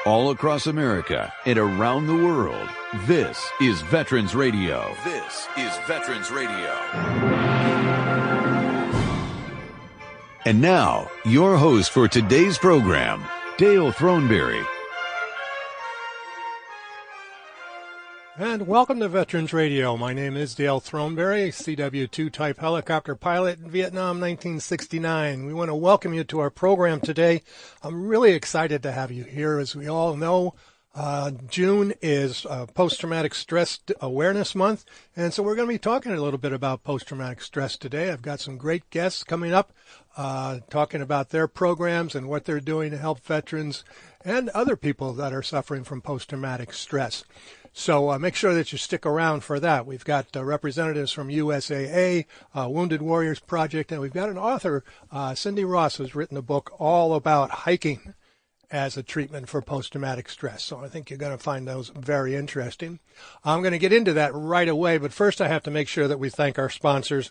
All across America and around the world, this is Veterans Radio. This is Veterans Radio. And now, your host for today's program, Dale Throneberry. And welcome to Veterans Radio. My name is Dale Throneberry, CW2 type helicopter pilot in Vietnam, 1969. We want to welcome you to our program today. I'm really excited to have you here. As we all know, June is Post-Traumatic Stress Awareness Month, and so we're going to be talking a little bit about post-traumatic stress today. I've got some great guests coming up talking about their programs and what they're doing to help veterans and other people that are suffering from post-traumatic stress. So make sure that you stick around for that. We've got representatives from USAA, Wounded Warriors Project, and we've got an author, Cindy Ross, who's written a book all about hiking as a treatment for post-traumatic stress. So I think you're going to find those very interesting. I'm going to get into that right away, but first I have to make sure that we thank our sponsors.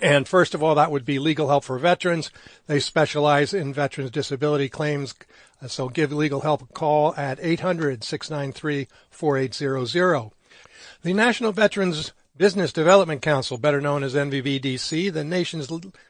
And first of all, that would be Legal Help for Veterans. They specialize in veterans' disability claims. So give Legal Help a call at 800-693-4800. The National Veterans Business Development Council, better known as NVBDC, the nation's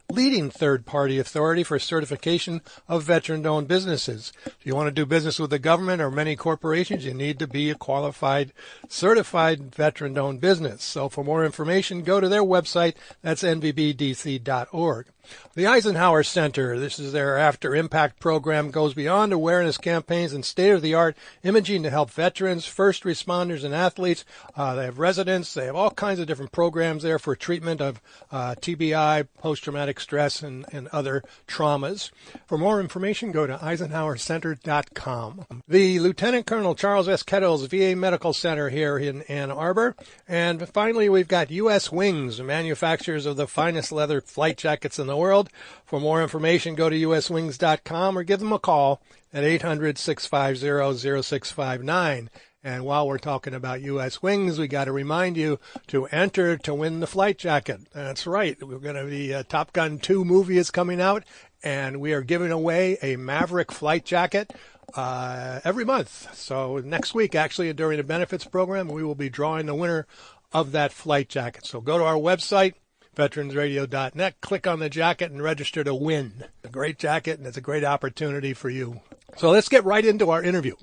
leading third-party authority for certification of veteran-owned businesses. If you want to do business with the government or many corporations, you need to be a qualified, certified veteran-owned business. So for more information, go to their website. That's nvbdc.org. The Eisenhower Center, this is their After Impact program, goes beyond awareness campaigns and state-of-the-art imaging to help veterans, first responders, and athletes. They have residents. They have all kinds of different programs there for treatment of TBI, post-traumatic stress, and other traumas. For more information, go to eisenhowercenter.com. The Lieutenant Colonel Charles S. Kettles VA Medical Center here in Ann Arbor. And finally, we've got U.S. Wings, manufacturers of the finest leather flight jackets in the world. For more information, go to uswings.com or give them a call at 800-650-0659. And while we're talking about U.S. Wings, we got to remind you to enter to win the flight jacket. That's right. We're going to be Top Gun 2 movie is coming out, and we are giving away a Maverick flight jacket every month. So next week, actually, during the benefits program, we will be drawing the winner of that flight jacket. So go to our website, veteransradio.net, click on the jacket and register to win. A great jacket, and it's a great opportunity for you. So let's get right into our interview.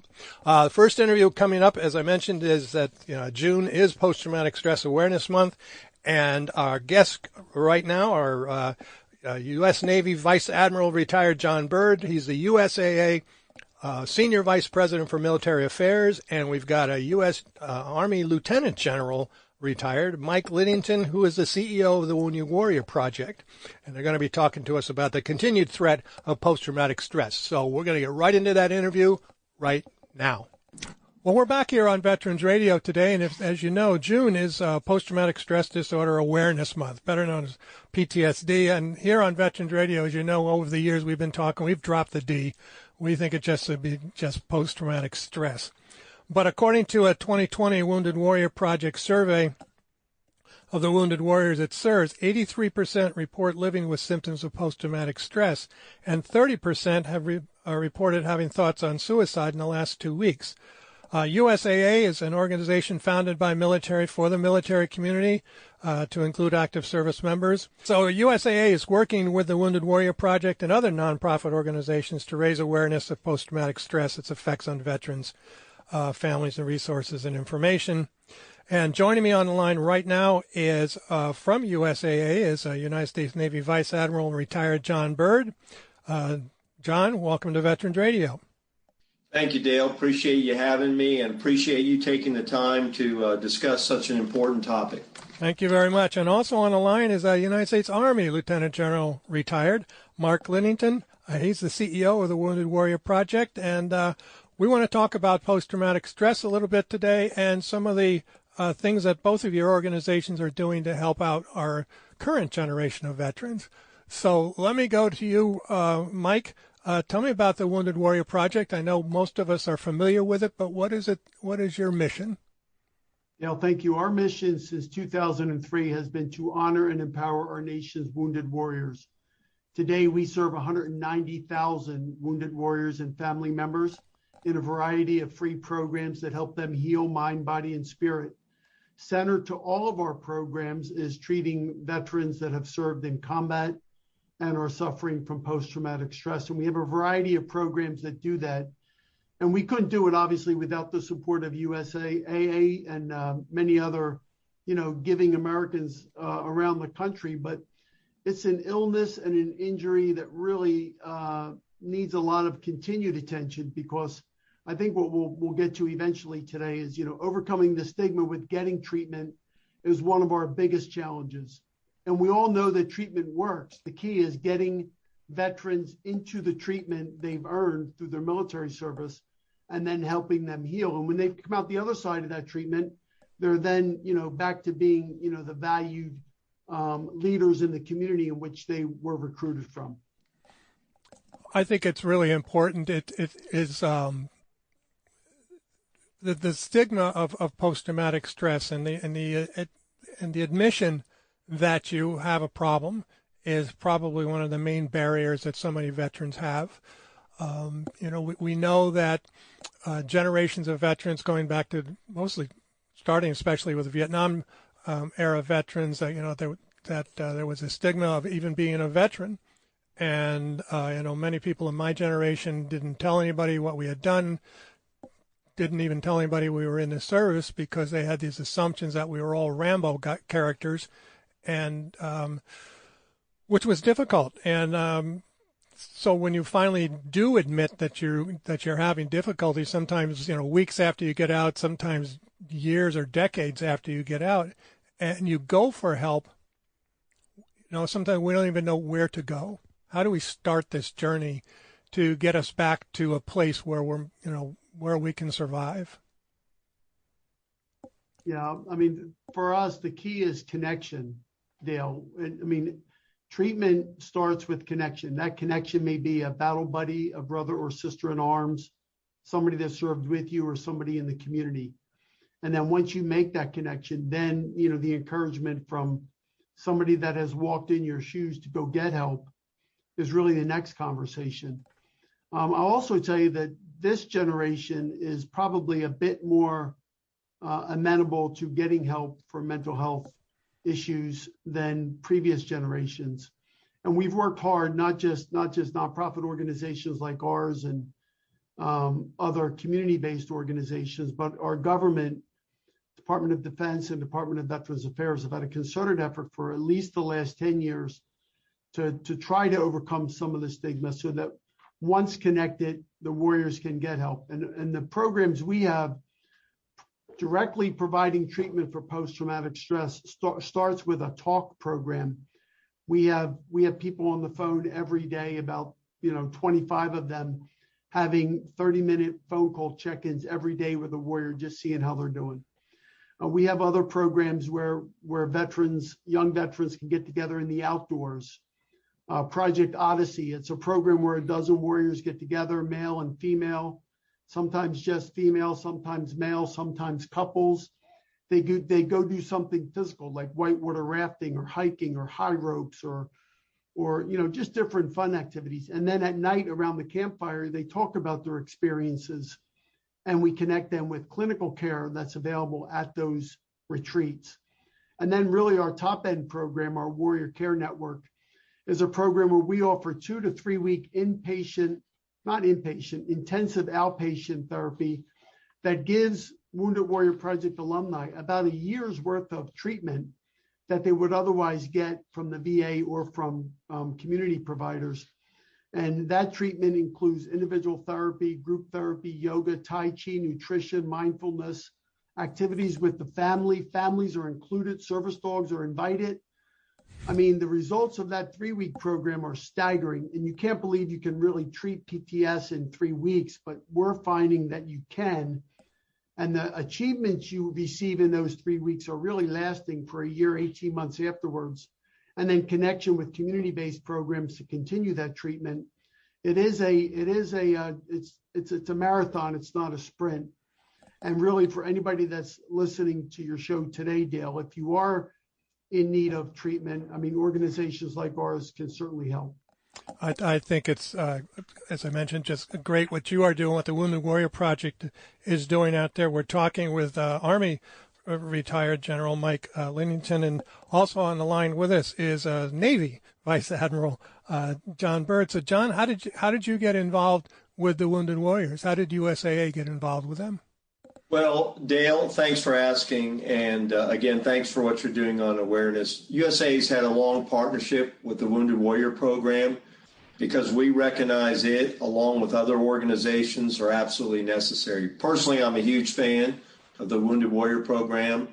The first interview coming up, as I mentioned, is that June is Post-Traumatic Stress Awareness Month, and our guest right now are U.S. Navy Vice Admiral retired John Byrd. He's the USAA Senior Vice President for Military Affairs, and we've got a U.S. Army Lieutenant General retired, Mike Liddington, who is the CEO of the Wounded Warrior Project. And they're going to be talking to us about the continued threat of post-traumatic stress. So we're going to get right into that interview right now. Well, we're back here on Veterans Radio today, and as you know, June is Post-Traumatic Stress Disorder Awareness Month, better known as PTSD. And here on Veterans Radio, as you know, over the years we've been talking, we've dropped the D. We think it should be just post-traumatic stress. But according to a 2020 Wounded Warrior Project survey of the wounded warriors it serves, 83% report living with symptoms of post-traumatic stress, and 30% have reported having thoughts on suicide in the last 2 weeks. USAA is an organization founded by military for the military community to include active service members. So USAA is working with the Wounded Warrior Project and other nonprofit organizations to raise awareness of post-traumatic stress, its effects on veterans, families, and resources and information. And joining me on the line right now is from USAA is United States Navy Vice Admiral retired John Byrd. John, welcome to Veterans Radio. Thank you, Dale. Appreciate you having me and appreciate you taking the time to discuss such an important topic. Thank you very much. And also on the line is United States Army Lieutenant General retired Mark Liddington. He's the CEO of the Wounded Warrior Project, and we want to talk about post-traumatic stress a little bit today and some of the things that both of your organizations are doing to help out our current generation of veterans. So let me go to you, Mike. Tell me about the Wounded Warrior Project. I know most of us are familiar with it, but what is it? What is your mission? Dale, thank you. Our mission since 2003 has been to honor and empower our nation's wounded warriors. Today, we serve 190,000 wounded warriors and family members in a variety of free programs that help them heal mind, body, and spirit. Center to all of our programs is treating veterans that have served in combat and are suffering from post-traumatic stress. And we have a variety of programs that do that. And we couldn't do it, obviously, without the support of USAA and many other, giving Americans around the country. But it's an illness and an injury that really needs a lot of continued attention, because I think what we'll get to eventually today is, overcoming the stigma with getting treatment is one of our biggest challenges. And we all know that treatment works. The key is getting veterans into the treatment they've earned through their military service and then helping them heal. And when they come out the other side of that treatment, they're then, back to being, the valued leaders in the community in which they were recruited from. I think it's really important. It is the stigma of post-traumatic stress and the admission that you have a problem is probably one of the main barriers that so many veterans have. We know that generations of veterans going back to mostly starting especially with Vietnam era veterans, that there was a stigma of even being a veteran. And, many people in my generation didn't tell anybody what we had done, didn't even tell anybody we were in the service, because they had these assumptions that we were all Rambo characters, and which was difficult. And so when you finally do admit that you're having difficulty, sometimes weeks after you get out, sometimes years or decades after you get out, and you go for help, sometimes we don't even know where to go. How do we start this journey to get us back to a place where where we can survive? Yeah, for us, the key is connection, Dale. Treatment starts with connection. That connection may be a battle buddy, a brother or sister in arms, somebody that served with you, or somebody in the community. And then once you make that connection, then, the encouragement from somebody that has walked in your shoes to go get help is really the next conversation. I'll also tell you that this generation is probably a bit more amenable to getting help for mental health issues than previous generations. And we've worked hard, not just nonprofit organizations like ours and other community-based organizations, but our government, Department of Defense and Department of Veterans Affairs, have had a concerted effort for at least the last 10 years to try to overcome some of the stigma, so that once connected, the warriors can get help. And the programs we have directly providing treatment for post-traumatic stress starts with a talk program. We have people on the phone every day, about 25 of them, having 30-minute phone call check-ins every day with a warrior, just seeing how they're doing. We have other programs where young veterans can get together in the outdoors. Project Odyssey, it's a program where a dozen warriors get together, male and female, sometimes just female, sometimes male, sometimes couples. They go do something physical like whitewater rafting or hiking or high ropes or just different fun activities. And then at night around the campfire, they talk about their experiences, and we connect them with clinical care that's available at those retreats. And then really our top end program, our Warrior Care Network, is a program where we offer 2 to 3 week intensive outpatient therapy that gives Wounded Warrior Project alumni about a year's worth of treatment that they would otherwise get from the VA or from community providers. And that treatment includes individual therapy, group therapy, yoga, Tai Chi, nutrition, mindfulness, activities with the family. Families are included, service dogs are invited. The results of that 3-week program are staggering, and you can't believe you can really treat PTS in 3 weeks, but we're finding that you can. And the achievements you receive in those 3 weeks are really lasting for a year, 18 months afterwards. And then connection with community-based programs to continue that treatment. It's a marathon. It's not a sprint. And really, for anybody that's listening to your show today, Dale, if you are in need of treatment, organizations like ours can certainly help. I think it's, as I mentioned, just great what you are doing, what the Wounded Warrior Project is doing out there. We're talking with Army retired General Mike Linnington, and also on the line with us is Navy Vice Admiral John Byrd. So, John, how did you get involved with the Wounded Warriors? How did USAA get involved with them? Well, Dale, thanks for asking. And again, thanks for what you're doing on awareness. USA's had a long partnership with the Wounded Warrior Program because we recognize it, along with other organizations, are absolutely necessary. Personally, I'm a huge fan of the Wounded Warrior Program.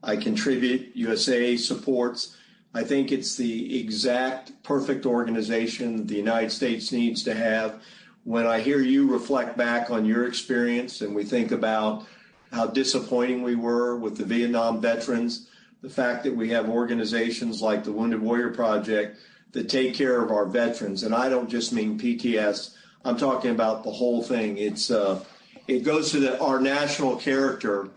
I contribute, USAA supports. I think it's the exact perfect organization the United States needs to have. When I hear you reflect back on your experience and we think about how disappointing we were with the Vietnam veterans, the fact that we have organizations like the Wounded Warrior Project that take care of our veterans, and I don't just mean PTS, I'm talking about the whole thing. It goes to our national character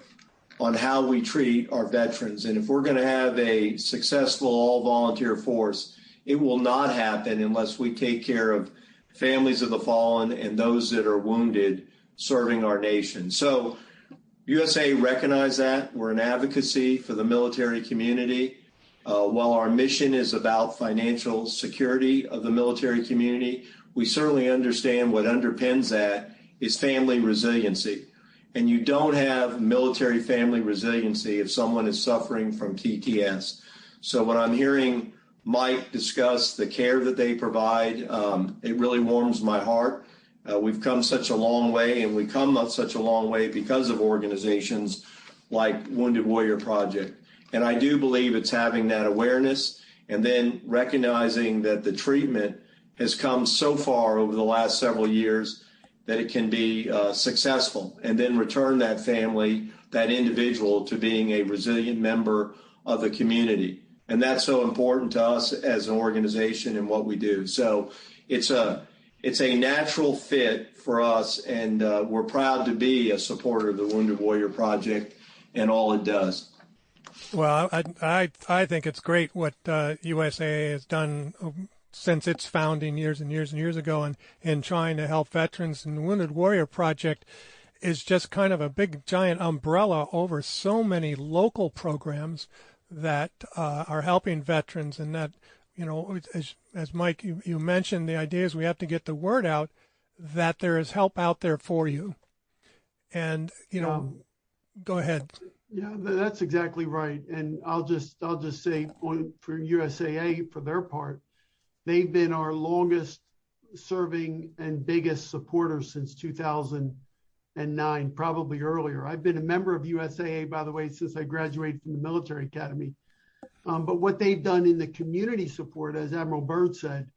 on how we treat our veterans. And if we're going to have a successful all-volunteer force, it will not happen unless we take care of families of the fallen and those that are wounded serving our nation. So USA recognize that. We're an advocacy for the military community. While our mission is about financial security of the military community, we certainly understand what underpins that is family resiliency. And you don't have military family resiliency if someone is suffering from PTS. So when I'm hearing Mike discuss the care that they provide, it really warms my heart. We've come such a long way, and we come such a long way because of organizations like Wounded Warrior Project. And I do believe it's having that awareness and then recognizing that the treatment has come so far over the last several years that it can be successful, and then return that family, that individual, to being a resilient member of the community. And that's so important to us as an organization and what we do. So it's a natural fit for us, and we're proud to be a supporter of the Wounded Warrior Project and all it does. Well, I think it's great what USAA has done since its founding years and years and years ago, and trying to help veterans. And the Wounded Warrior Project is just kind of a big giant umbrella over so many local programs that are helping veterans. And that, you know, as Mike, you mentioned, the idea is we have to get the word out that there is help out there for you. And, you know, go ahead. Yeah, that's exactly right. And I'll just say for USAA, for their part, they've been our longest serving and biggest supporters since 2009, probably earlier. I've been a member of USAA, by the way, since I graduated from the military academy. But what they've done in the community support, as Admiral Byrd said,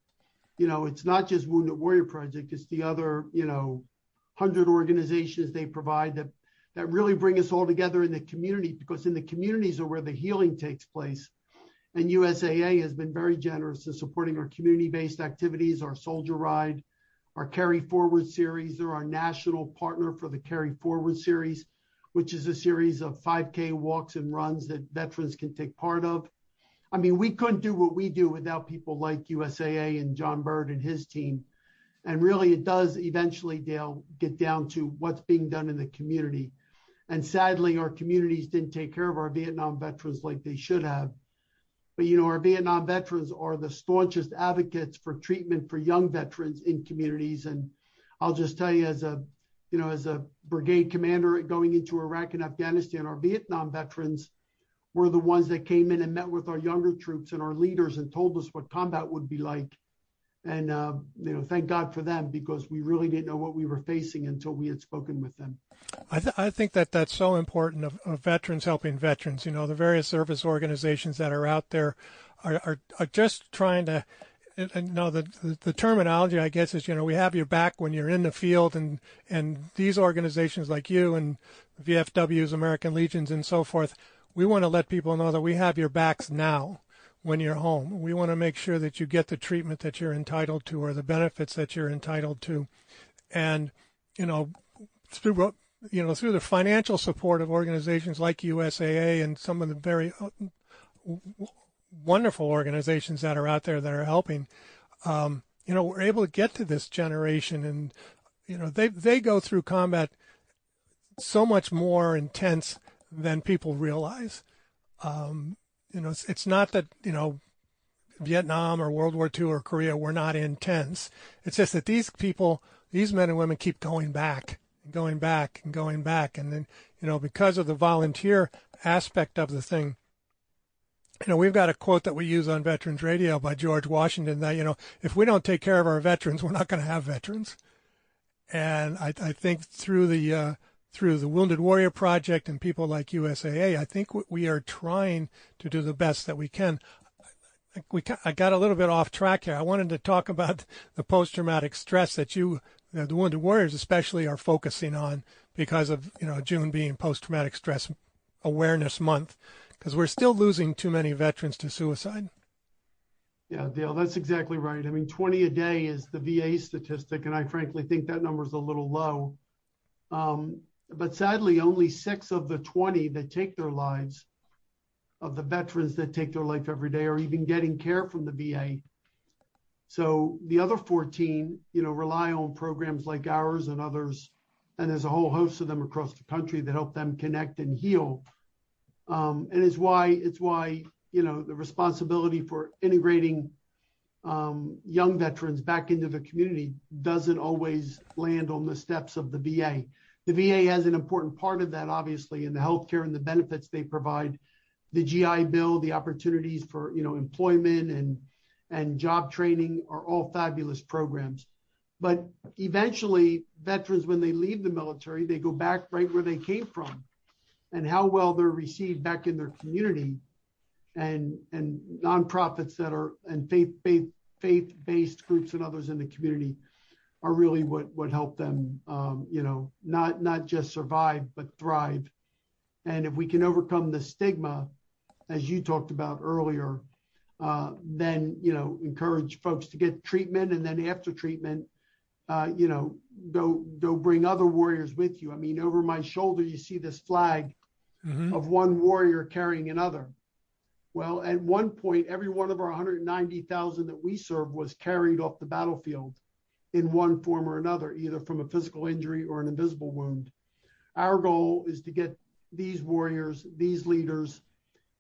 you know, it's not just Wounded Warrior Project, it's the other, 100 organizations they provide that really bring us all together in the community, because in the communities are where the healing takes place. And USAA has been very generous in supporting our community-based activities, our Soldier Ride, our Carry Forward series. They're our national partner for the Carry Forward series, which is a series of 5K walks and runs that veterans can take part of. I mean, we couldn't do what we do without people like USAA and John Byrd and his team. And really, it does eventually, Dale, get down to what's being done in the community. And sadly, our communities didn't take care of our Vietnam veterans like they should have. But, our Vietnam veterans are the staunchest advocates for treatment for young veterans in communities. And I'll just tell you, as a brigade commander going into Iraq and Afghanistan, our Vietnam veterans were the ones that came in and met with our younger troops and our leaders and told us what combat would be like. And, thank God for them, because we really didn't know what we were facing until we had spoken with them. I think that's so important of veterans helping veterans. The various service organizations that are out there are just trying to, the terminology, I guess, is, we have your back when you're in the field, and these organizations like you and VFWs, American Legions, and so forth, we want to let people know that we have your backs now. When you're home, we want to make sure that you get the treatment that you're entitled to, or the benefits that you're entitled to. And, through the financial support of organizations like USAA and some of the very wonderful organizations that are out there that are helping, we're able to get to this generation, and they go through combat so much more intense than people realize. It's not that Vietnam or World War II or Korea were not intense. It's just that these men and women keep going back and going back and going back, and then because of the volunteer aspect of the thing. We've got a quote that we use on Veterans Radio by George Washington that, if we don't take care of our veterans, we're not going to have veterans. And I think through the Wounded Warrior Project and people like USAA, I think we are trying to do the best that we can. I got a little bit off track here. I wanted to talk about the post-traumatic stress that the Wounded Warriors especially are focusing on because of, June being Post-Traumatic Stress Awareness Month. Because we're still losing too many veterans to suicide. Yeah, Dale, that's exactly right. 20 a day is the VA statistic, and I frankly think that number is a little low. But sadly, only 6 of the 20 that take their lives, of the veterans that take their life every day, are even getting care from the VA. So the other 14, rely on programs like ours and others, and there's a whole host of them across the country that help them connect and heal. And it's why the responsibility for integrating young veterans back into the community doesn't always land on the steps of the VA. The VA has an important part of that, obviously, in the healthcare and the benefits they provide, the GI Bill, the opportunities for employment and job training are all fabulous programs. But eventually, veterans, when they leave the military, they go back right where they came from. And how well they're received back in their community, and nonprofits and faith-based groups and others in the community are really what help them, not just survive but thrive. And if we can overcome the stigma, as you talked about earlier, then encourage folks to get treatment, and then after treatment, go bring other warriors with you. Over my shoulder, you see this flag of one warrior carrying another. Well, at one point, every one of our 190,000 that we served was carried off the battlefield in one form or another, either from a physical injury or an invisible wound. Our goal is to get these warriors, these leaders,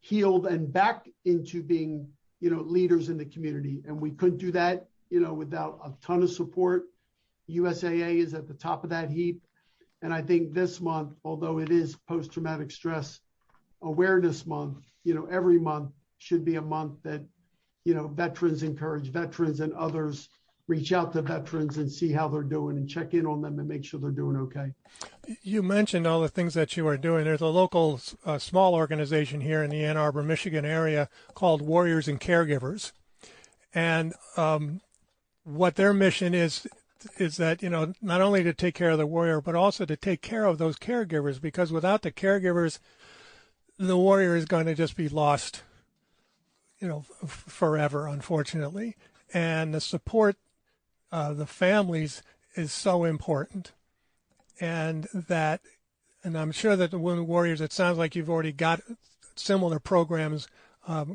healed and back into being, leaders in the community. And we couldn't do that, without a ton of support. USAA is at the top of that heap. And I think this month, although it is Post-Traumatic Stress Awareness Month, every month should be a month that, veterans encourage veterans and others reach out to veterans and see how they're doing and check in on them and make sure they're doing okay. You mentioned all the things that you are doing. There's a local small organization here in the Ann Arbor, Michigan area called Warriors and Caregivers. And what their mission is that, not only to take care of the warrior, but also to take care of those caregivers, because without the caregivers, the warrior is going to just be lost, forever, unfortunately. And the support the families is so important. And I'm sure that the Wounded Warriors, it sounds like you've already got similar programs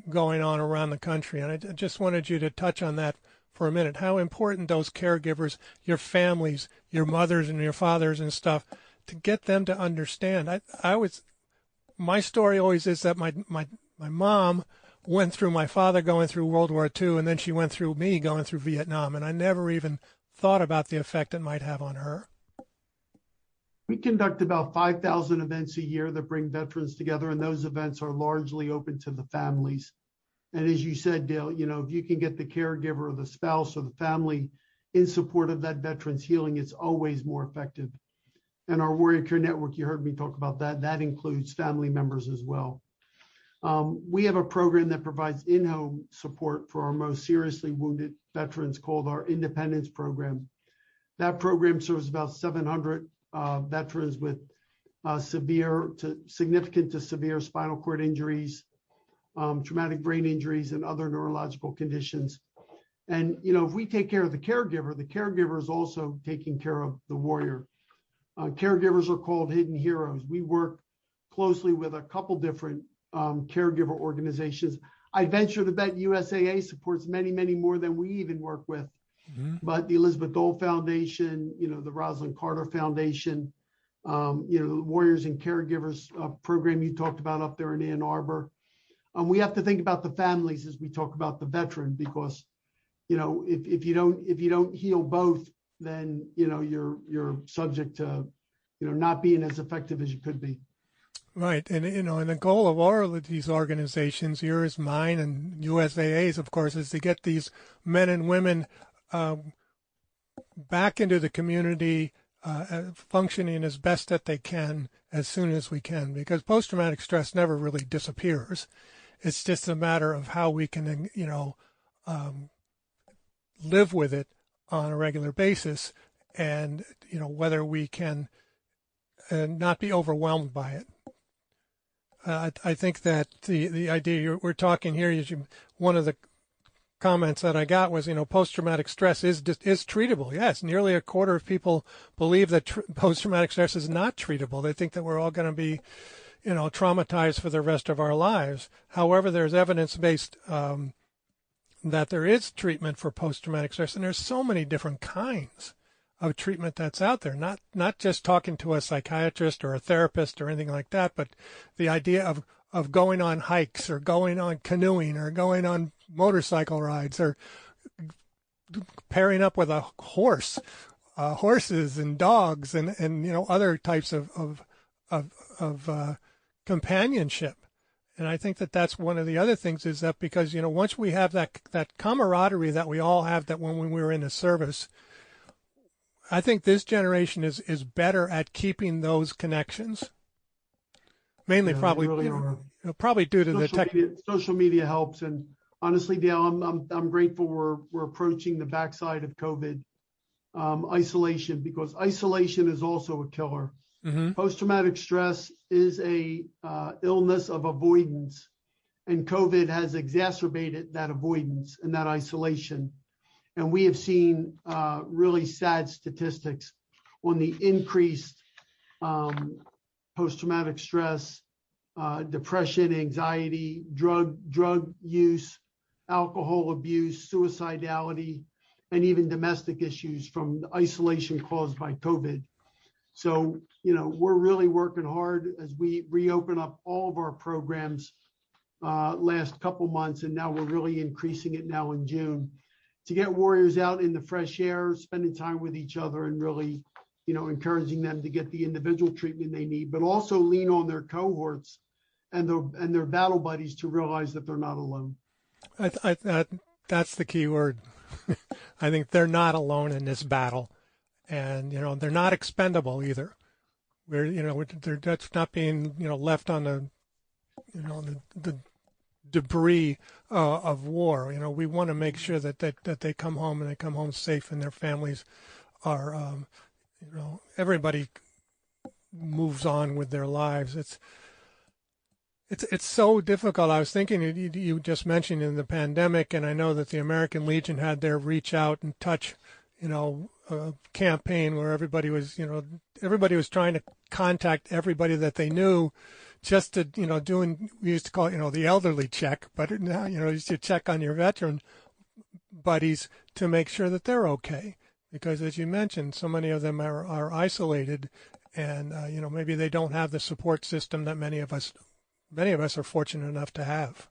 going on around the country. And I just wanted you to touch on that for a minute, how important those caregivers, your families, your mothers and your fathers and stuff, to get them to understand. My story always is that my mom went through my father going through World War II, and then she went through me going through Vietnam, and I never even thought about the effect it might have on her. We conduct about 5,000 events a year that bring veterans together, and those events are largely open to the families. And as you said, Dale, if you can get the caregiver or the spouse or the family in support of that veteran's healing, it's always more effective. And our Warrior Care Network, you heard me talk about that, that includes family members as well. We have a program that provides in-home support for our most seriously wounded veterans called our Independence Program. That program serves about 700 veterans with significant to severe spinal cord injuries, traumatic brain injuries, and other neurological conditions. And, if we take care of the caregiver is also taking care of the warrior. Caregivers are called hidden heroes. We work closely with a couple different caregiver organizations. I venture to bet USAA supports many, many more than we even work with. But the Elizabeth Dole Foundation, the Rosalind Carter Foundation, the Warriors and Caregivers program you talked about up there in Ann Arbor. We have to think about the families as we talk about the veteran, because, if you don't heal both, then, you're subject to, not being as effective as you could be. Right. And, and the goal of all of these organizations, yours, mine, and USAA's, of course, is to get these men and women back into the community, functioning as best that they can as soon as we can, because post-traumatic stress never really disappears. It's just a matter of how we can, live with it on a regular basis, and, whether we can not be overwhelmed by it. I think that the idea we're talking here, one of the comments that I got was, post-traumatic stress is treatable. Yes, nearly a quarter of people believe that post-traumatic stress is not treatable. They think that we're all going to be, traumatized for the rest of our lives. However, there's evidence-based that there is treatment for post-traumatic stress, and there's so many different kinds of treatment that's out there. Not just talking to a psychiatrist or a therapist or anything like that, but the idea of going on hikes or going on canoeing or going on motorcycle rides or pairing up with a horse, horses and dogs and other types of companionship. And I think that that's one of the other things, is that because, once we have that camaraderie that we all have, that when we were in the service, I think this generation is better at keeping those connections. Mainly, probably due to the tech. Social media helps, and honestly, Dale, I'm grateful we're approaching the backside of COVID isolation, because isolation is also a killer. Mm-hmm. Post-traumatic stress is a illness of avoidance, and COVID has exacerbated that avoidance and that isolation. And we have seen really sad statistics on the increased post-traumatic stress, depression, anxiety, drug use, alcohol abuse, suicidality, and even domestic issues from the isolation caused by COVID. So, we're really working hard as we reopen up all of our programs last couple months, and now we're really increasing it now in June, to get warriors out in the fresh air, spending time with each other, and really, encouraging them to get the individual treatment they need, but also lean on their cohorts and their battle buddies to realize that they're not alone. That's the key word. I think they're not alone in this battle, and they're not expendable either. They're not being left on the debris of war. We want to make sure that they come home, and they come home safe, and their families are, everybody moves on with their lives. It's so difficult. I was thinking, you just mentioned in the pandemic, and I know that the American Legion had their Reach Out and Touch, campaign where everybody was trying to contact everybody that they knew, just to, we used to call it, the elderly check, but now, you should check on your veteran buddies to make sure that they're okay. Because as you mentioned, so many of them are isolated, and, maybe they don't have the support system that many of us are fortunate enough to have.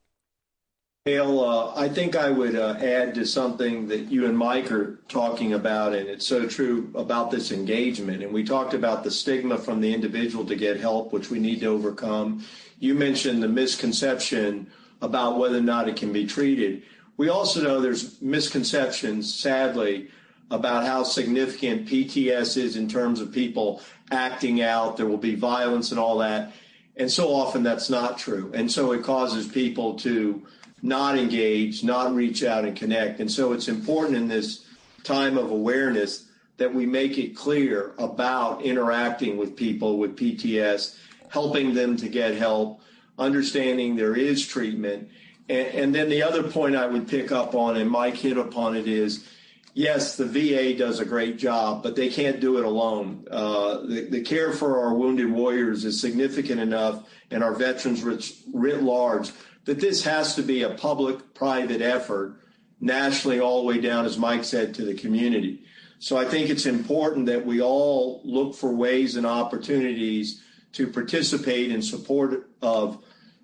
Dale, I think I would add to something that you and Mike are talking about, and it's so true about this engagement. And we talked about the stigma from the individual to get help, which we need to overcome. You mentioned the misconception about whether or not it can be treated. We also know there's misconceptions, sadly, about how significant PTS is in terms of people acting out. There will be violence and all that. And so often that's not true. And so it causes people to not engage, not reach out and connect. And so it's important in this time of awareness that we make it clear about interacting with people with PTS, helping them to get help, understanding there is treatment. And then the other point I would pick up on, and Mike hit upon it, is, yes, the VA does a great job, but they can't do it alone. The care for our wounded warriors is significant enough, and our veterans writ large, that this has to be a public-private effort nationally all the way down, as Mike said, to the community. So I think it's important that we all look for ways and opportunities to participate in support of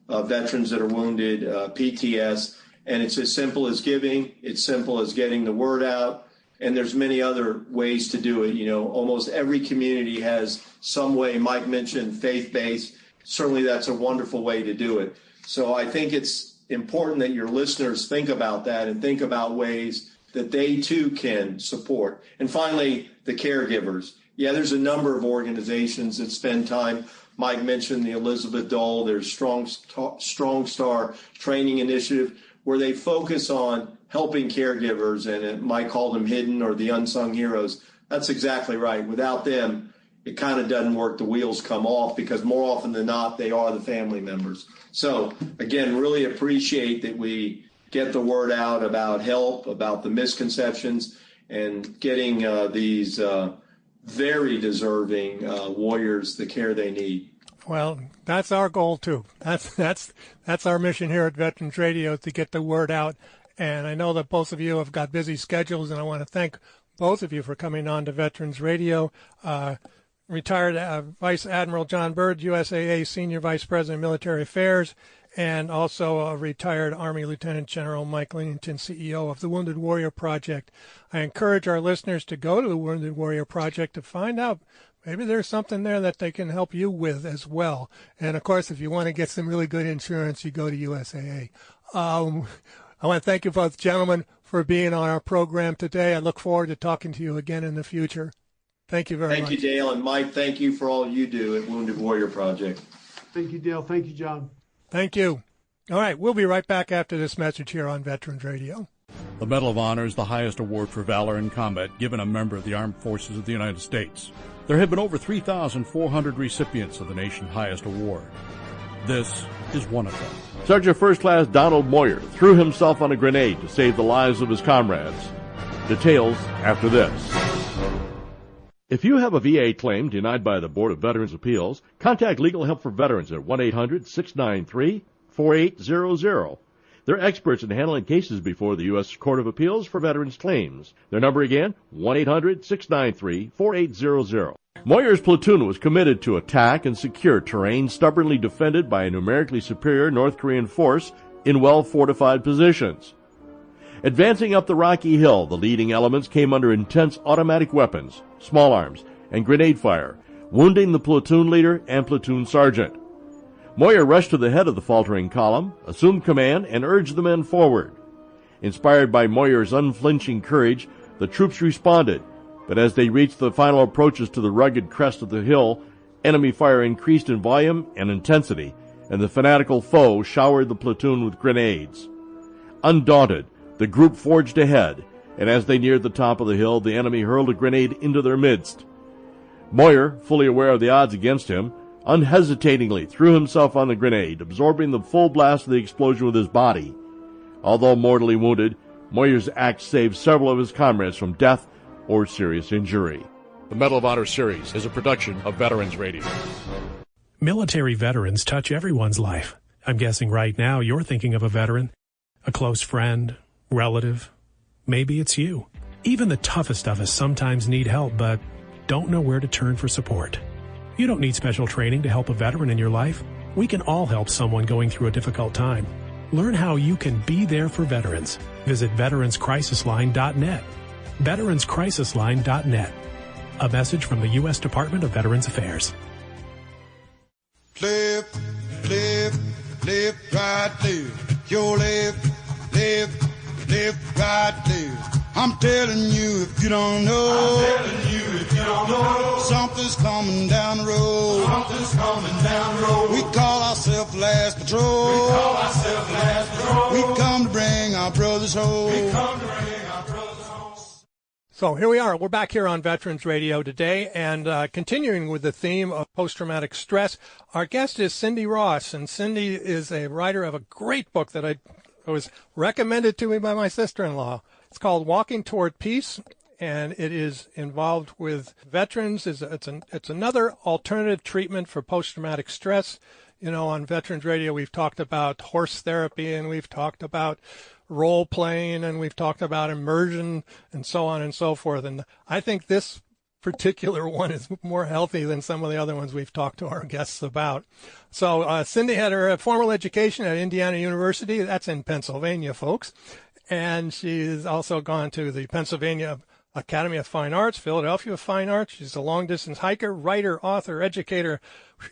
veterans that are wounded, PTS. And it's as simple as giving. It's simple as getting the word out. And there's many other ways to do it. You know, almost every community has some way. Mike mentioned faith-based. Certainly that's a wonderful way to do it. So I think it's important that your listeners think about that and think about ways that they too can support. And finally, the caregivers. Yeah, there's a number of organizations that spend time. Mike mentioned the Elizabeth Dole. There's Strong Star Training Initiative, where they focus on helping caregivers, and Mike called them hidden or the unsung heroes. That's exactly right. Without them, it kind of doesn't work. The wheels come off, because more often than not, they are the family members. So again, really appreciate that we get the word out about help, about the misconceptions, and getting these very deserving warriors the care they need. Well, that's our goal too. That's our mission here at Veterans Radio, to get the word out. And I know that both of you have got busy schedules, and I want to thank both of you for coming on to Veterans Radio. Retired Vice Admiral John Byrd, USAA Senior Vice President of Military Affairs, and also retired Army Lieutenant General Mike Leamington, CEO of the Wounded Warrior Project. I encourage our listeners to go to the Wounded Warrior Project to find out maybe there's something there that they can help you with as well. And, of course, if you want to get some really good insurance, you go to USAA. I want to thank you both gentlemen for being on our program today. I look forward to talking to you again in the future. Thank you very much. Thank you, Dale. And Mike, thank you for all you do at Wounded Warrior Project. Thank you, Dale. Thank you, John. Thank you. All right, we'll be right back after this message here on Veterans Radio. The Medal of Honor is the highest award for valor in combat given a member of the Armed Forces of the United States. There have been over 3,400 recipients of the nation's highest award. This is one of them. Sergeant First Class Donald Moyer threw himself on a grenade to save the lives of his comrades. Details after this. If you have a VA claim denied by the Board of Veterans' Appeals, contact Legal Help for Veterans at 1-800-693-4800. They're experts in handling cases before the U.S. Court of Appeals for Veterans Claims. Their number again, 1-800-693-4800. Moyer's platoon was committed to attack and secure terrain stubbornly defended by a numerically superior North Korean force in well-fortified positions. Advancing up the rocky hill, the leading elements came under intense automatic weapons, small arms, and grenade fire, wounding the platoon leader and platoon sergeant. Moyer rushed to the head of the faltering column, assumed command, and urged the men forward. Inspired by Moyer's unflinching courage, the troops responded, but as they reached the final approaches to the rugged crest of the hill, enemy fire increased in volume and intensity, and the fanatical foe showered the platoon with grenades. Undaunted, the group forged ahead, and as they neared the top of the hill, the enemy hurled a grenade into their midst. Moyer, fully aware of the odds against him, unhesitatingly threw himself on the grenade, absorbing the full blast of the explosion with his body. Although mortally wounded, Moyer's act saved several of his comrades from death or serious injury. The Medal of Honor series is a production of Veterans Radio. Military veterans touch everyone's life. I'm guessing right now you're thinking of a veteran, a close friend, relative. Maybe it's you. Even the toughest of us sometimes need help, but don't know where to turn for support. You don't need special training to help a veteran in your life. We can all help someone going through a difficult time. Learn how you can be there for veterans. Visit veteranscrisisline.net. veteranscrisisline.net. A message from the U.S. Department of Veterans Affairs. Live, live, live, right, live. Your live, live, live, right, live. I'm telling you if you don't know. I'm telling you if you don't know. Something's coming down the road. Something's coming down the road. We call ourselves Last Patrol. We call ourselves Last Patrol. We come to bring our brothers home. We come to bring our brothers home. So here we are. We're back here on Veterans Radio today, and continuing with the theme of post-traumatic stress, our guest is Cindy Ross, and Cindy is a writer of a great book that I was recommended to me by my sister-in-law. It's called Walking Toward Peace, and it is involved with veterans. It's another alternative treatment for post-traumatic stress. on Veterans Radio, we've talked about horse therapy, and we've talked about role playing, and we've talked about immersion, and so on and so forth. And I think this particular one is more healthy than some of the other ones we've talked to our guests about. So Cindy had her formal education at Indiana University. That's in Pennsylvania, folks. And she's also gone to the Pennsylvania Academy of Fine Arts, Philadelphia Fine Arts. She's a long-distance hiker, writer, author, educator.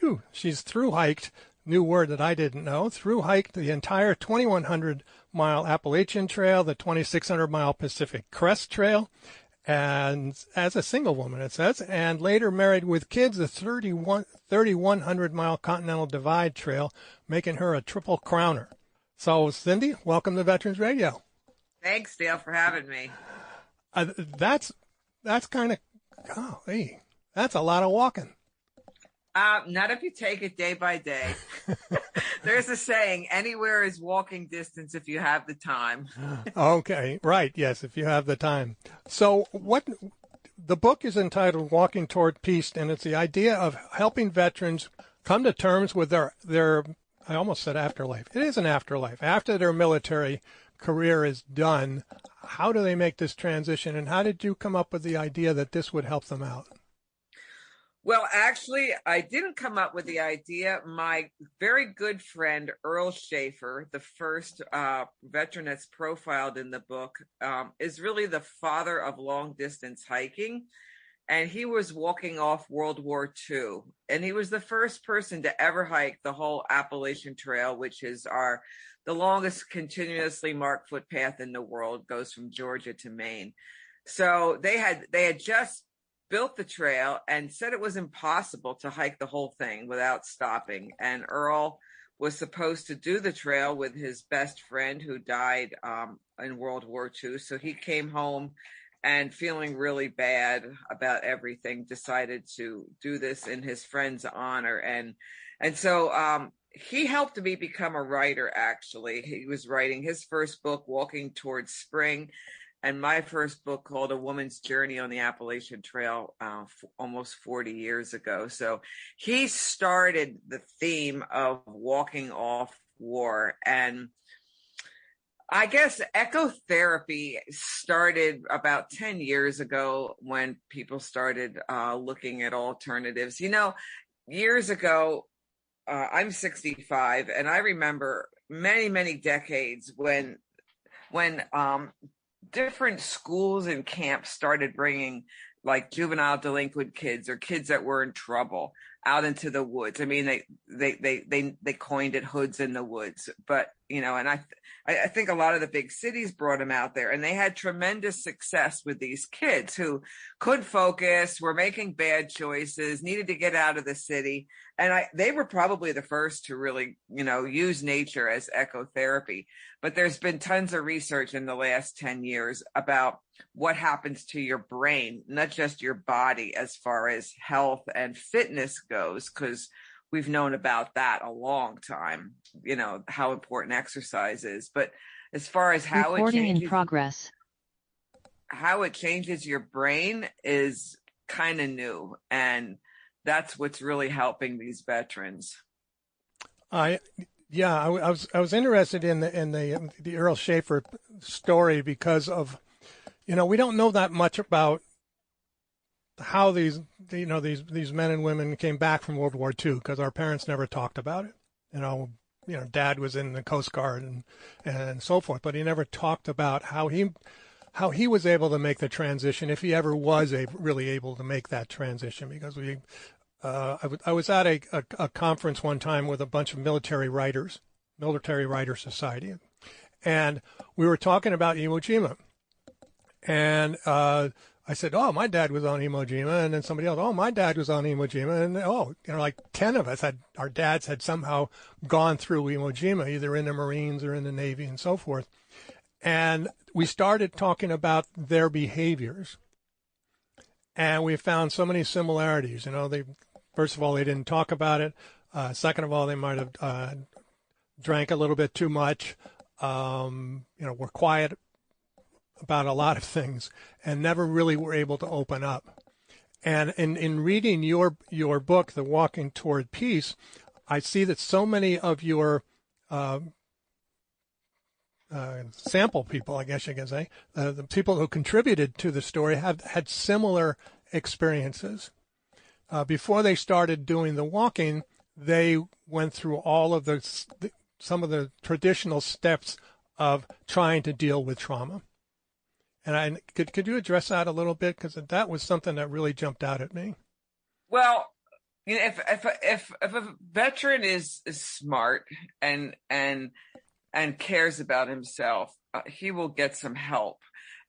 Whew, she's through-hiked, new word that I didn't know, through-hiked the entire 2,100-mile Appalachian Trail, the 2,600-mile Pacific Crest Trail, and as a single woman, it says, and later married with kids, the 3,100-mile Continental Divide Trail, making her a triple crowner. So, Cindy, welcome to Veterans Radio. Thanks, Dale, for having me. That's kind of, golly, that's a lot of walking. Not if you take it day by day. There's a saying, anywhere is walking distance if you have the time. Okay, right. Yes, if you have the time. So the book is entitled Walking Toward Peace, and it's the idea of helping veterans come to terms with their I almost said afterlife. It is an afterlife. After their military career is done, how do they make this transition, and how did you come up with the idea that this would help them out? Well, actually, I didn't come up with the idea. My very good friend, Earl Schaefer, the first veteran that's profiled in the book, is really the father of long-distance hiking. And he was walking off World War II. And he was the first person to ever hike the whole Appalachian Trail, which is the longest continuously marked footpath in the world, goes from Georgia to Maine. So they had just built the trail and said it was impossible to hike the whole thing without stopping. And Earl was supposed to do the trail with his best friend who died in World War II. So he came home and feeling really bad about everything, decided to do this in his friend's honor. And so he helped me become a writer, actually. He was writing his first book, Walking Towards Spring, and my first book called A Woman's Journey on the Appalachian Trail almost 40 years ago. So he started the theme of walking off war. And I guess ecotherapy started about 10 years ago when people started looking at alternatives. Years ago, I'm 65, and I remember many, many decades when different schools and camps started bringing like juvenile delinquent kids or kids that were in trouble out into the woods. I mean, they coined it hoods in the woods, but and I think a lot of the big cities brought them out there, and they had tremendous success with these kids who couldn't focus, were making bad choices, needed to get out of the city. And they were probably the first to really, use nature as ecotherapy. But there's been tons of research in the last 10 years about what happens to your brain, not just your body, as far as health and fitness goes, because we've known about that a long time, how important exercise is. But as far as how it changes your brain is kind of new. And that's what's really helping these veterans. I was interested in the Earl Schaefer story because of, we don't know that much about how these men and women came back from World War II, because our parents never talked about it. Dad was in the Coast Guard and so forth, but he never talked about how he was able to make the transition, if he ever was really able to make that transition. Because I was at a conference one time with a bunch of Military Writer Society, and we were talking about Iwo Jima, and I said, "Oh, my dad was on Iwo Jima," and then somebody else, "Oh, my dad was on Iwo Jima," and like 10 of us our dads had somehow gone through Iwo Jima, either in the Marines or in the Navy and so forth, and we started talking about their behaviors, and we found so many similarities. First of all, they didn't talk about it. Second of all, they might have drank a little bit too much. Were quiet about a lot of things and never really were able to open up. And in reading your book, The Walking Toward Peace, I see that so many of your sample people, I guess you can say, the people who contributed to the story have had similar experiences. Before they started doing the walking, they went through all of some of the traditional steps of trying to deal with trauma. And could you address that a little bit? Because that was something that really jumped out at me. Well, you know, if a veteran is smart and cares about himself, he will get some help.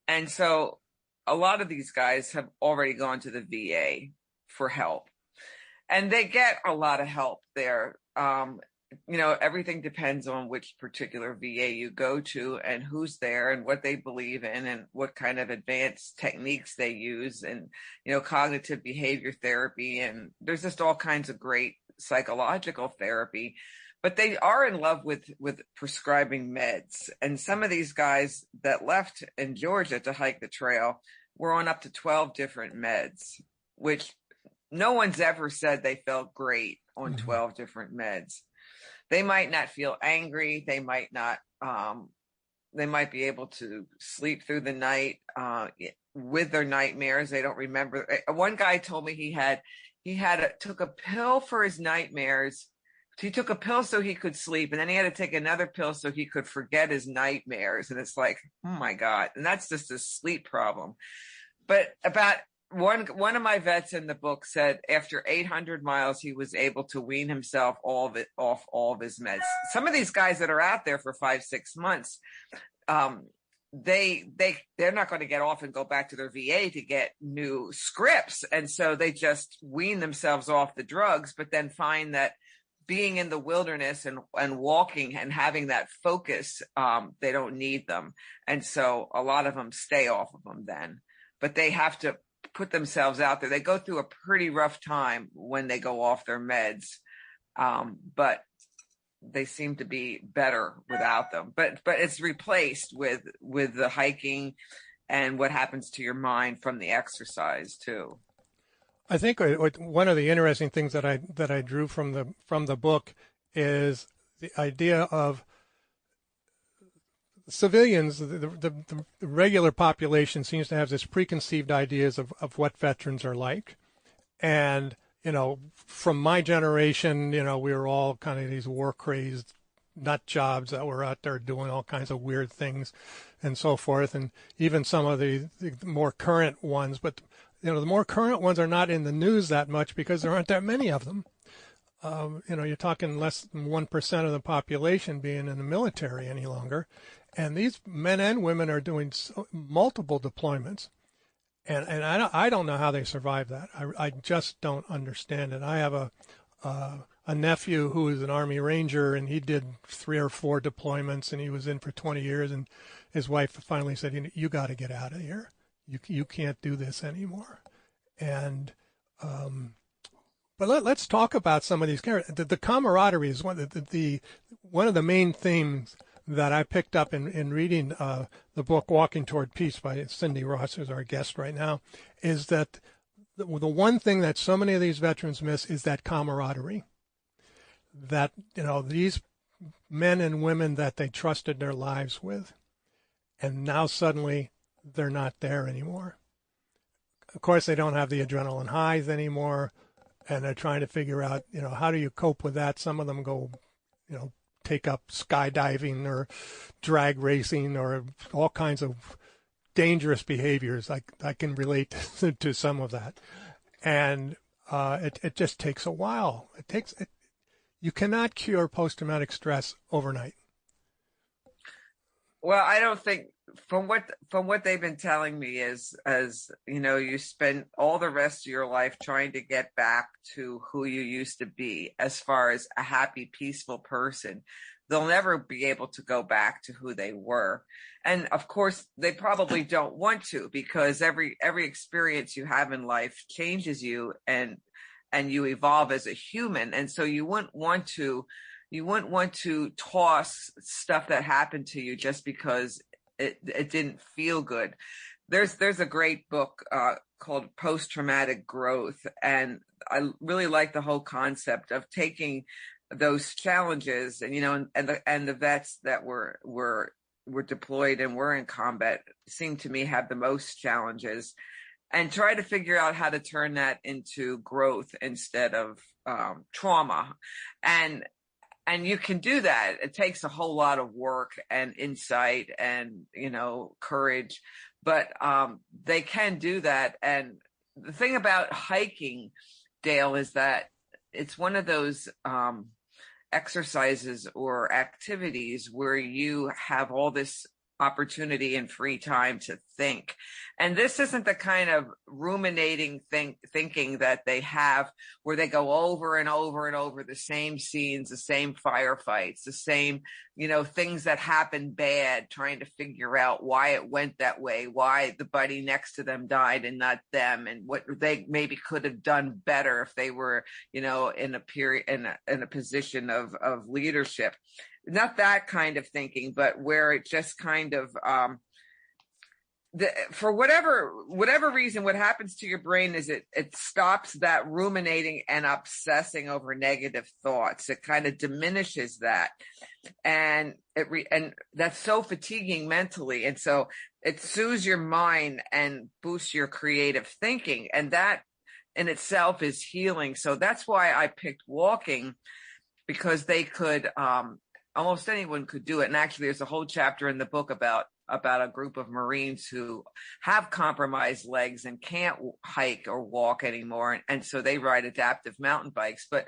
And so a lot of these guys have already gone to the VA for help, and they get a lot of help there. You know, everything depends on which particular VA you go to and who's there and what they believe in and what kind of advanced techniques they use, and, you know, cognitive behavior therapy. And there's just all kinds of great psychological therapy, but they are in love with prescribing meds. And some of these guys that left in Georgia to hike the trail were on up to 12 different meds, which no one's ever said they felt great on 12 different meds. They might not feel angry. They might not, they might be able to sleep through the night with their nightmares. They don't remember. One guy told me he took a pill for his nightmares. He took a pill so he could sleep, and then he had to take another pill so he could forget his nightmares. And it's like, oh my God. And that's just a sleep problem. But about one of my vets in the book said after 800 miles, he was able to wean himself off all of his meds. Some of these guys that are out there for 5-6 months, they're not going to get off and go back to their VA to get new scripts. And so they just wean themselves off the drugs, but then find that being in the wilderness and walking and having that focus, they don't need them. And so a lot of them stay off of them then, but they have to put themselves out there. They go through a pretty rough time when they go off their meds, but they seem to be better without them. But it's replaced with the hiking and what happens to your mind from the exercise too. I think one of the interesting things that I drew from the book is the idea of civilians. The regular population seems to have this preconceived ideas of what veterans are like, and you know, from my generation, you know, we were all kind of these war crazed nut jobs that were out there doing all kinds of weird things and so forth, and even some of the more current ones, but you know, the more current ones are not in the news that much because there aren't that many of them. You know, you're talking less than 1% of the population being in the military any longer. And these men and women are doing multiple deployments. And I don't know how they survive that. I just don't understand it. I have a nephew who is an Army Ranger, and he did 3 or 4 deployments, and he was in for 20 years. And his wife finally said, you got to get out of here. You can't do this anymore. And but let's talk about some of these characters. The camaraderie is one of the main themes that I picked up in reading the book Walking Toward Peace by Cindy Ross, who's our guest right now, is that the one thing that so many of these veterans miss is that camaraderie. That, you know, these men and women that they trusted their lives with, and now suddenly they're not there anymore. Of course, they don't have the adrenaline highs anymore, and they're trying to figure out, you know, how do you cope with that? Some of them go, you know, take up skydiving or drag racing or all kinds of dangerous behaviors. I can relate to some of that. And it just takes a while. You cannot cure post-traumatic stress overnight. Well, I don't think, from what they've been telling me is, as you know, you spend all the rest of your life trying to get back to who you used to be as far as a happy, peaceful person. They'll never be able to go back to who they were. And of course, they probably don't want to, because every experience you have in life changes you and you evolve as a human. And so you wouldn't want to toss stuff that happened to you just because it didn't feel good. There's a great book called Post-Traumatic Growth, and I really like the whole concept of taking those challenges, and and the vets that were deployed and were in combat seem to me have the most challenges, and try to figure out how to turn that into growth instead of trauma. And you can do that. It takes a whole lot of work and insight and, courage, but they can do that. And the thing about hiking, Dale, is that it's one of those exercises or activities where you have all this opportunity and free time to think. And this isn't the kind of ruminating thinking that they have where they go over and over and over the same scenes, the same firefights, the same, things that happen bad, trying to figure out why it went that way, why the buddy next to them died and not them, and what they maybe could have done better if they were, in a position of leadership. Not that kind of thinking, but where it just kind of, for whatever reason, what happens to your brain is it stops that ruminating and obsessing over negative thoughts. It kind of diminishes that, and and that's so fatiguing mentally. And so it soothes your mind and boosts your creative thinking, and that in itself is healing. So that's why I picked walking, because they could. Almost anyone could do it. And actually, there's a whole chapter in the book about a group of Marines who have compromised legs and can't hike or walk anymore. And so they ride adaptive mountain bikes. But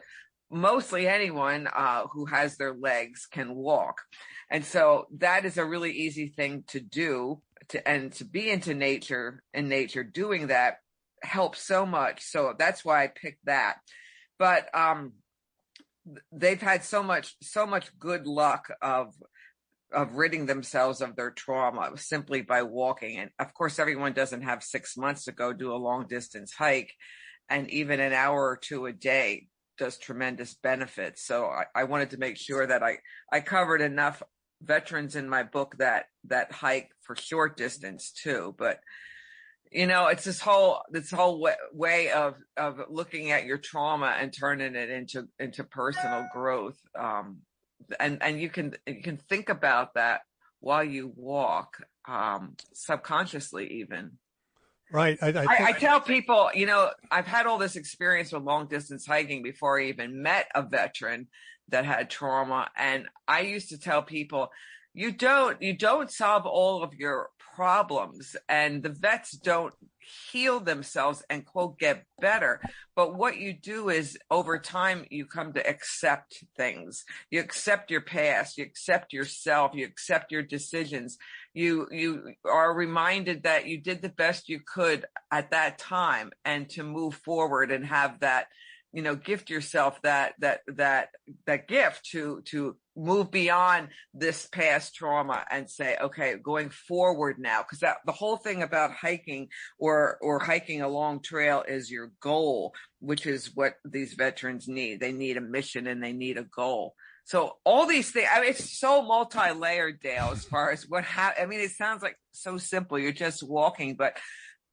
mostly anyone who has their legs can walk. And so that is a really easy thing to do. To be into nature, doing that helps so much. So that's why I picked that. But they've had so much good luck of ridding themselves of their trauma simply by walking. And of course, everyone doesn't have 6 months to go do a long distance hike, and even an hour or two a day does tremendous benefits. So I wanted to make sure that I covered enough veterans in my book that hike for short distance too. But it's this whole way of looking at your trauma and turning it into personal growth. And you can think about that while you walk, subconsciously even. Right. I tell people, I've had all this experience with long distance hiking before I even met a veteran that had trauma. And I used to tell people, you don't solve all of your problems, and the vets don't heal themselves and quote get better. But what you do is over time you come to accept things. You accept your past, you accept yourself, you accept your decisions. You are reminded that you did the best you could at that time, and to move forward and have that, gift yourself that gift to move beyond this past trauma and say, okay, going forward now, because the whole thing about hiking or hiking a long trail is your goal, which is what these veterans need. They need a mission and they need a goal. So all these things, it's so multi-layered, Dale, as far as it sounds like so simple. You're just walking, but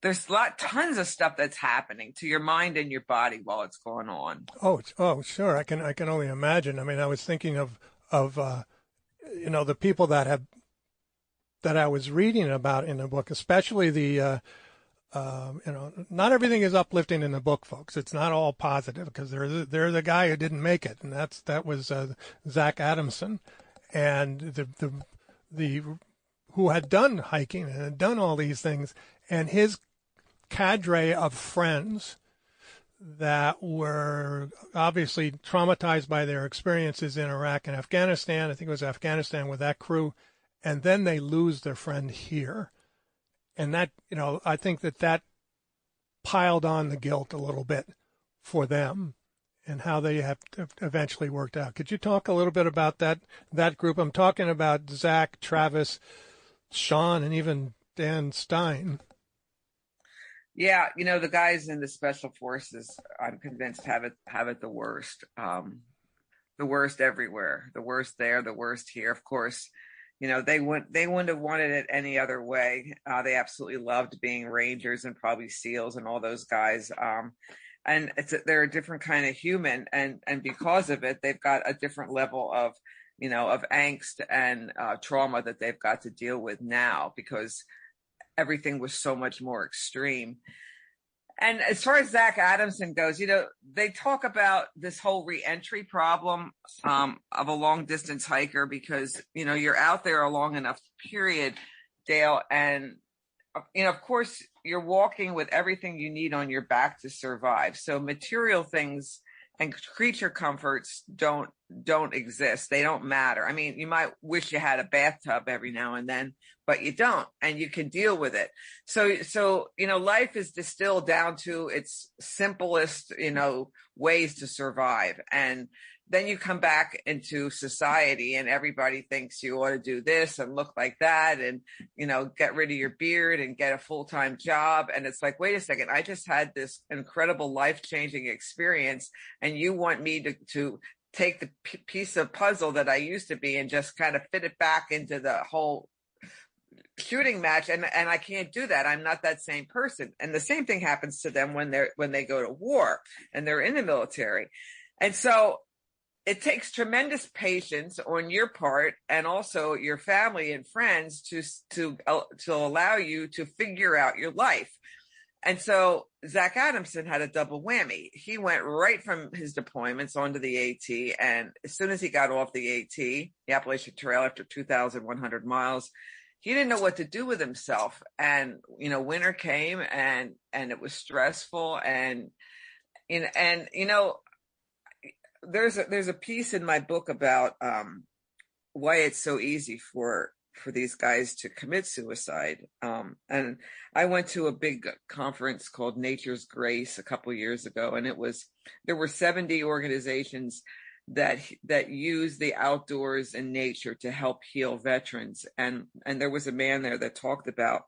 there's tons of stuff that's happening to your mind and your body while it's going on. Oh, sure. I can only imagine. I was thinking of the people that I was reading about in the book, especially the not everything is uplifting in the book, folks. It's not all positive, because there's a guy who didn't make it, and that was Zach Adamson, and the who had done hiking and had done all these things, and his cadre of friends that were obviously traumatized by their experiences in Iraq and Afghanistan. I think it was Afghanistan with that crew, and then they lose their friend here. And that, I think that piled on the guilt a little bit for them and how they have eventually worked out. Could you talk a little bit about that group? I'm talking about Zach, Travis, Sean, and even Dan Stein. Yeah, the guys in the special forces, I'm convinced have it the worst. The worst everywhere. The worst there, the worst here. Of course, they wouldn't have wanted it any other way. They absolutely loved being Rangers and probably SEALs and all those guys. they're a different kind of human, and because of it, they've got a different level of, of angst and trauma that they've got to deal with now, because everything was so much more extreme. And as far as Zach Adamson goes, they talk about this whole reentry problem of a long distance hiker, because, you're out there a long enough period, Dale, and, of course, you're walking with everything you need on your back to survive. So material things and creature comforts don't exist. They don't matter. I mean, you might wish you had a bathtub every now and then, but you don't, and you can deal with it. So life is distilled down to its simplest, ways to survive. And then you come back into society and everybody thinks you ought to do this and look like that and, get rid of your beard and get a full-time job. And it's like, wait a second, I just had this incredible life-changing experience, and you want me to take the piece of puzzle that I used to be and just kind of fit it back into the whole shooting match. And I can't do that. I'm not that same person. And the same thing happens to them when they go to war and they're in the military. And so it takes tremendous patience on your part, and also your family and friends to allow you to figure out your life. And so Zach Adamson had a double whammy. He went right from his deployments onto the AT. And as soon as he got off the AT, the Appalachian Trail, after 2,100 miles, he didn't know what to do with himself. And, winter came and it was stressful. And there's a piece in my book about why it's so easy for these guys to commit suicide. And I went to a big conference called Nature's Grace a couple of years ago, and there were 70 organizations that use the outdoors and nature to help heal veterans. And there was a man there that talked about,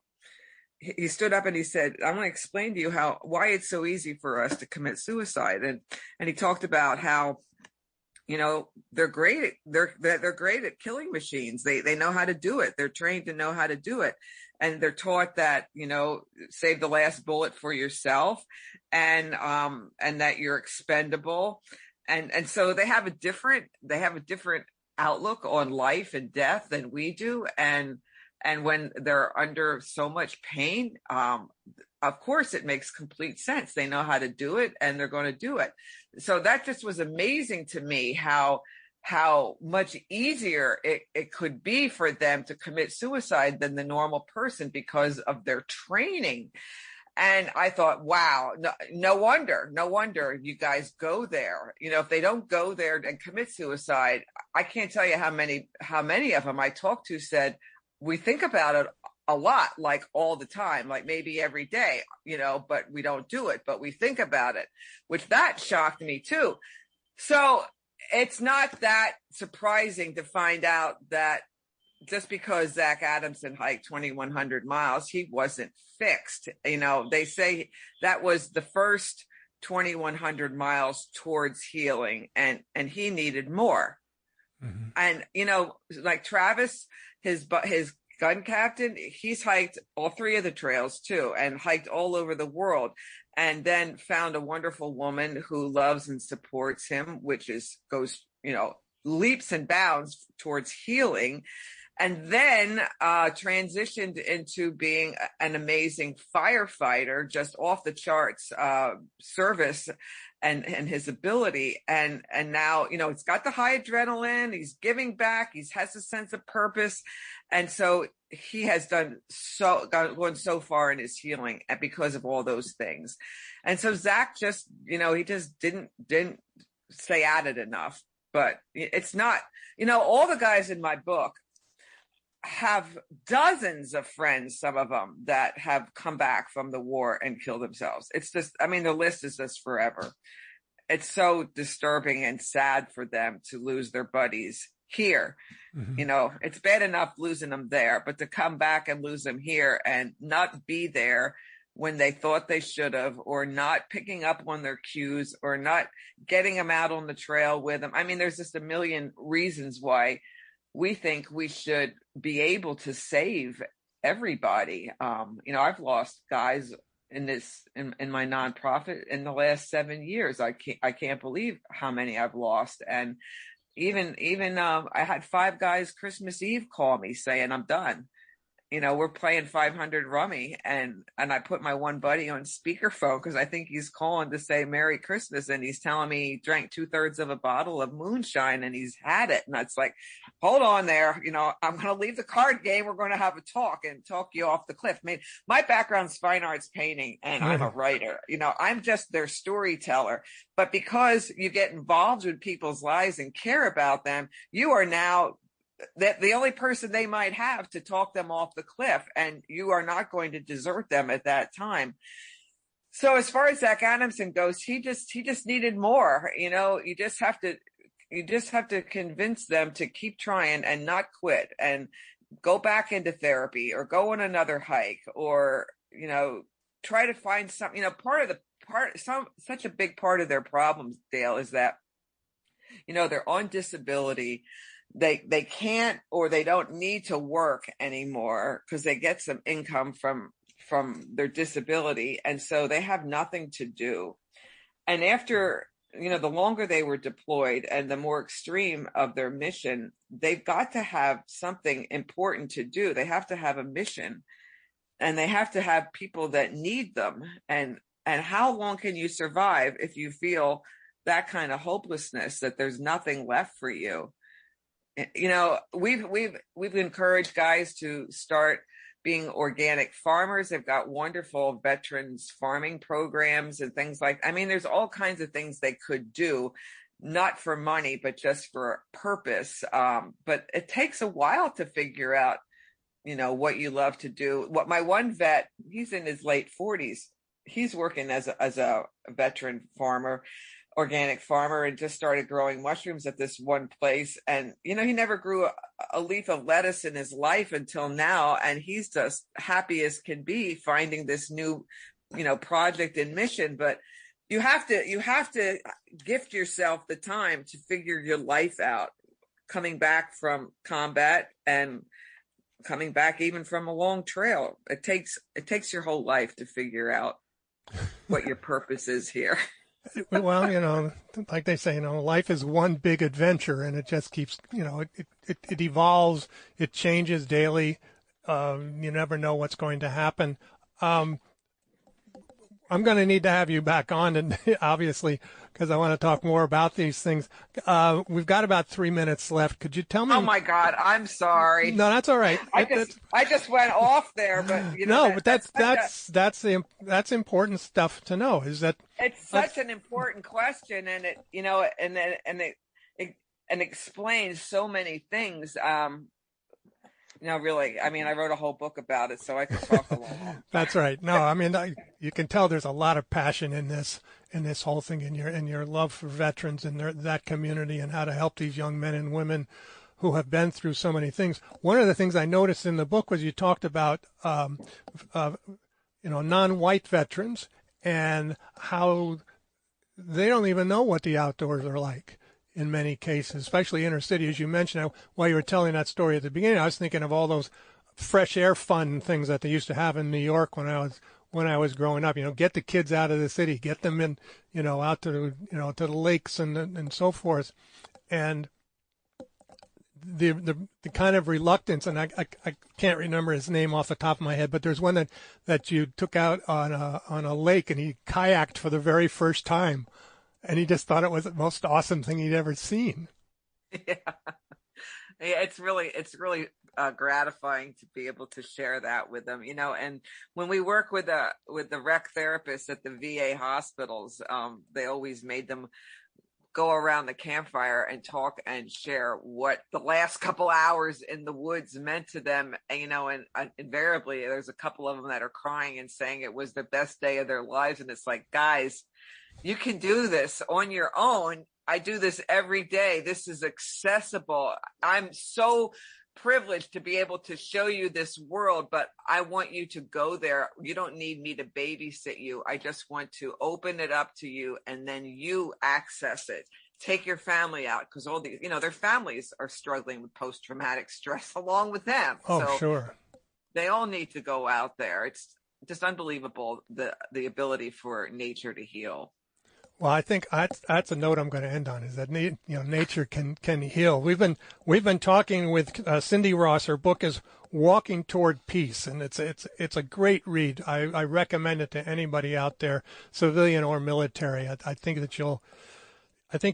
he stood up and he said, I want to explain to you why it's so easy for us to commit suicide. And he talked about how, they're great. They're great at killing machines. They know how to do it. They're trained to know how to do it. And they're taught that, save the last bullet for yourself, and that you're expendable. And so they have a different outlook on life and death than we do. And when they're under so much pain, of course, it makes complete sense. They know how to do it, and they're going to do it. So that just was amazing to me, how much easier it could be for them to commit suicide than the normal person because of their training. And I thought, wow, no wonder you guys go there. If they don't go there and commit suicide, I can't tell you how many of them I talked to said, we think about it a lot, like all the time, like maybe every day, but we don't do it, but we think about it, which that shocked me too. So it's not that surprising to find out that just because Zach Adamson hiked 2,100 miles, he wasn't fixed. They say that was the first 2,100 miles towards healing, and he needed more. Mm-hmm. And, like Travis, his gun captain, he's hiked all three of the trails too, and hiked all over the world, and then found a wonderful woman who loves and supports him, which goes leaps and bounds towards healing, and then transitioned into being an amazing firefighter, just off the charts service and his ability. And now, it's got the high adrenaline, he's giving back, he has a sense of purpose. And so he has gone so far in his healing because of all those things. And so Zach just, he just didn't stay at it enough. But it's not, all the guys in my book have dozens of friends, some of them, that have come back from the war and killed themselves. It's just, the list is just forever. It's so disturbing and sad for them to lose their buddies here. Mm-hmm. It's bad enough losing them there, but to come back and lose them here and not be there when they thought they should have, or not picking up on their cues, or not getting them out on the trail with them. There's just a million reasons why we think we should be able to save everybody. I've lost guys in my nonprofit in the last 7 years. I can't believe how many I've lost. And even I had 5 guys Christmas Eve call me saying, I'm done. We're playing 500 rummy, and I put my one buddy on speakerphone because I think he's calling to say Merry Christmas, and he's telling me he drank 2/3 of a bottle of moonshine and he's had it. And it's like, hold on there. I'm going to leave the card game. We're going to have a talk and talk you off the cliff. I mean, my background's fine arts painting, and I'm a writer. I'm just their storyteller. But because you get involved with people's lives and care about them, you are now that the only person they might have to talk them off the cliff, and you are not going to desert them at that time. So as far as Zach Adamson goes, he just needed more. You just have to convince them to keep trying and not quit and go back into therapy or go on another hike or, try to find something. Such a big part of their problems, Dale, is that, they're on disability. They can't or they don't need to work anymore because they get some income from their disability. And so they have nothing to do. And after, the longer they were deployed and the more extreme of their mission, they've got to have something important to do. They have to have a mission, and they have to have people that need them. And how long can you survive if you feel that kind of hopelessness, that there's nothing left for you? We've encouraged guys to start being organic farmers. They've got wonderful veterans farming programs and things there's all kinds of things they could do, not for money, but just for purpose. But it takes a while to figure out, what you love to do. What my one vet, he's in his late 40s. He's working as a veteran farmer, organic farmer, and just started growing mushrooms at this one place. And, he never grew a leaf of lettuce in his life until now. And he's just happy as can be finding this new, project and mission. But you have to gift yourself the time to figure your life out, coming back from combat and coming back even from a long trail. It takes your whole life to figure out what your purpose is here. Well, like they say, life is one big adventure, and it just keeps, it evolves, it changes daily. You never know what's going to happen. I'm going to need to have you back on, and obviously, because I want to talk more about these things. We've got about 3 minutes left. Could you tell me? Oh my God, I'm sorry. No, that's all right. I just went off there, but that's important stuff to know. Is that it's such an important question, and it explains so many things. Really, I wrote a whole book about it, so I could talk a long. That's right. No, you can tell there's a lot of passion in this whole thing, in your love for veterans and that community, and how to help these young men and women who have been through so many things. One of the things I noticed in the book was you talked about, non-white veterans and how they don't even know what the outdoors are like. In many cases, especially inner city, as you mentioned, while you were telling that story at the beginning, I was thinking of all those fresh air fun things that they used to have in New York when I was growing up. Get the kids out of the city, get them in, out to to the lakes and so forth, and the kind of reluctance. And I can't remember his name off the top of my head, but there's one that you took out on a lake, and he kayaked for the very first time. And he just thought it was the most awesome thing he'd ever seen. Yeah, it's really gratifying to be able to share that with them, And when we work with the rec therapists at the VA hospitals, they always made them go around the campfire and talk and share what the last couple hours in the woods meant to them. And, invariably, there's a couple of them that are crying and saying it was the best day of their lives. And it's like, guys, you can do this on your own. I do this every day. This is accessible. I'm so privileged to be able to show you this world, but I want you to go there. You don't need me to babysit you. I just want to open it up to you, and then you access it. Take your family out, because all these, their families are struggling with post-traumatic stress along with them. Oh, so sure. They all need to go out there. just unbelievable, the ability for nature to heal. Well, I think that's a note I'm going to end on, is that nature can heal. We've been talking with Cindy Ross. Her book is Walking Toward Peace, and it's a great read. I recommend it to anybody out there, civilian or military. I think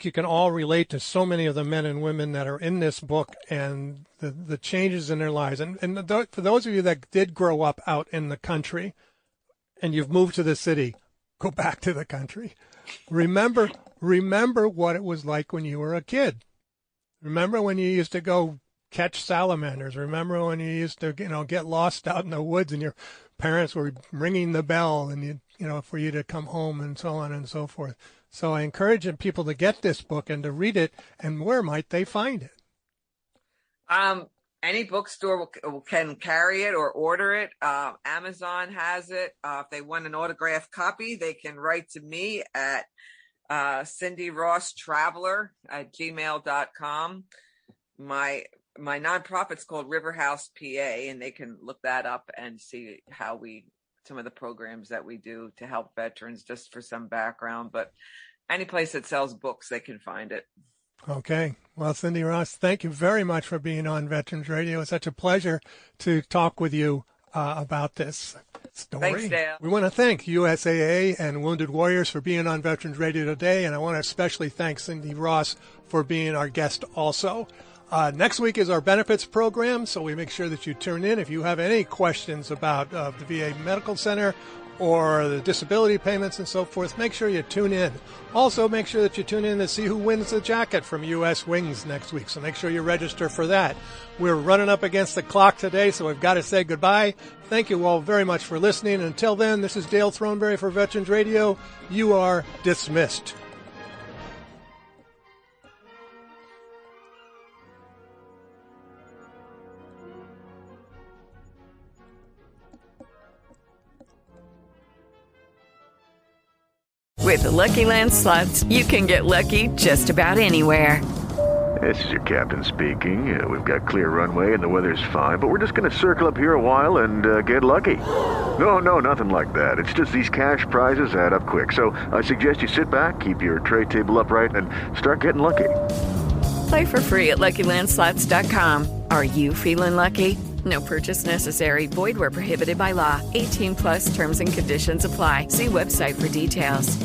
you can all relate to so many of the men and women that are in this book and the changes in their lives. And for those of you that did grow up out in the country and you've moved to the city, go back to the country. Remember what it was like when you were a kid. Remember when you used to go catch salamanders. Remember when you used to, get lost out in the woods and your parents were ringing the bell and for you to come home and so on and so forth. So I encourage people to get this book and to read it. And where might they find it? Any bookstore can carry it or order it. Amazon has it. If they want an autographed copy, they can write to me at CindyRossTraveler@gmail.com. My nonprofit's called River House PA, and they can look that up and see some of the programs that we do to help veterans, just for some background. But any place that sells books, they can find it. Okay. Well, Cindy Ross, thank you very much for being on Veterans Radio. It's such a pleasure to talk with you about this story. Thanks, Dale. We want to thank USAA and Wounded Warriors for being on Veterans Radio today, and I want to especially thank Cindy Ross for being our guest also. Next week is our benefits program, so we make sure that you tune in. If you have any questions about the VA Medical Center or the disability payments and so forth, make sure you tune in. Also, make sure that you tune in to see who wins the jacket from U.S. Wings next week, so make sure you register for that. We're running up against the clock today, so we've got to say goodbye. Thank you all very much for listening. Until then, this is Dale Throneberry for Veterans Radio. You are dismissed. With the Lucky Land Slots, you can get lucky just about anywhere. This is your captain speaking. We've got clear runway and the weather's fine, but we're just going to circle up here a while and get lucky. No, nothing like that. It's just these cash prizes add up quick. So I suggest you sit back, keep your tray table upright, and start getting lucky. Play for free at LuckyLandSlots.com. Are you feeling lucky? No purchase necessary. Void where prohibited by law. 18+ terms and conditions apply. See website for details.